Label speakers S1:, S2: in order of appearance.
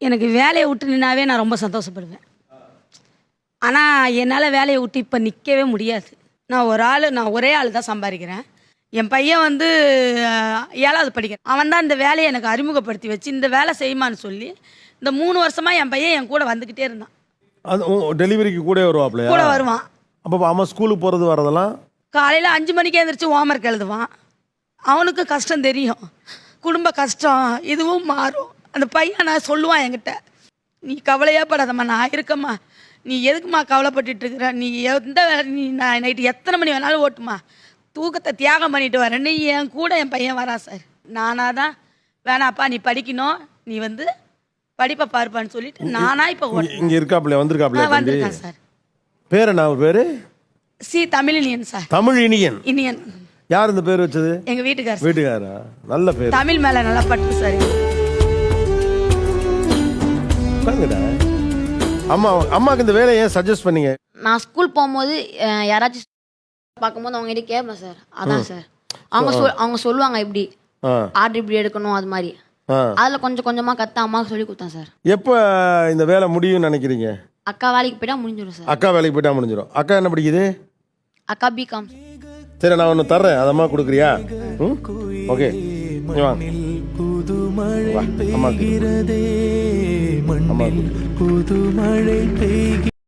S1: எனக்கு வேலையை விட்டு நின்னாவே நான் ரொம்ப சந்தோஷப்படுவேன். ஆனால் என்னால் வேலையை விட்டு இப்போ நிற்கவே முடியாது. நான் ஒரே ஆள் தான் சம்பாதிக்கிறேன். என் பையன் வந்து 7வது படிக்கிறான். அவன் தான் இந்த வேலையை எனக்கு அறிமுகப்படுத்தி வச்சு இந்த வேலை செய்யுமான்னு சொல்லி இந்த 3 வருஷமாக என் பையன் என் கூட வந்துக்கிட்டே இருந்தான்.
S2: அது டெலிவரிக்கு கூட வருவாப்லையா?
S1: கூட வருவான்.
S2: அப்போ அவன் ஸ்கூலுக்கு போகிறது வரதெல்லாம்
S1: காலையில் 5 மணிக்கே எழுந்திரிச்சு ஹோம்ஒர்க் எழுதுவான். அவனுக்கு கஷ்டம் தெரியும், குடும்ப கஷ்டம் இதுவும் மாறும். அந்த பையன் நான் சொல்லுவான் என்கிட்ட, நீ கவலையே படாதம்மா, நான் இருக்கம்மா, நீ எதுக்குமா கவலைப்பட்டுட்டு இருக்கிற, நீ எந்த நீ நான் நைட்டு எத்தனை மணி வேணாலும் ஓட்டுமா, தூக்கத்தை தியாகம் பண்ணிட்டு வரேன்னு என் கூட என் பையன் வரான் சார். நானாக தான் வேணாப்பா நீ படிக்கணும், நீ வந்து படிப்பை பார்ப்பான்னு சொல்லிட்டு நானா இப்போ
S2: இங்கே இருக்காப்லையா? வந்திருக்காப்லையா?
S1: வந்திருக்கேன் சார்.
S2: பேர் என்ன பேர்?
S1: தமிழினியன் சார்.
S2: தமிழினியன்.
S1: இனியன்.
S2: யார் இந்த பேர் வச்சது?
S1: எங்கள் வீட்டுக்காரர்.
S2: வீட்டுக்காரா? நல்ல பேர்.
S1: தமிழ் மேலே நல்லா பட்டு சார்.
S2: அம்மாவுக்கு இந்த வேலையை ஏன் சஜஸ்ட் பண்ணீங்க?
S3: நான் ஸ்கூல் போகும்போது யாராச்சும் பார்க்கும்போது அவங்க கிட்ட கேட்பேன் சார். அதான் சார் அவங்க சொல்லுவாங்க இப்படி ஆர்டர் இப்படி எடுக்கணும் அது மாதிரி. அதில் கொஞ்சம் கொஞ்சமாக கற்று அம்மாவுக்கு சொல்லி கொடுத்தேன் சார்.
S2: எப்போ இந்த வேலை முடியும்னு நினைக்கிறீங்க?
S3: அக்கா வேலைக்கு போயிட்டா முடிஞ்சிடும் சார்.
S2: அக்கா வேலைக்கு போயிட்டா முடிஞ்சிடும். அக்கா என்ன படிக்குது?
S3: அக்கா பிகாம்.
S2: சரி, நான் ஒன்று தர்றேன், அதம்மா கொடுக்குறியா? ஓகே, அம்மா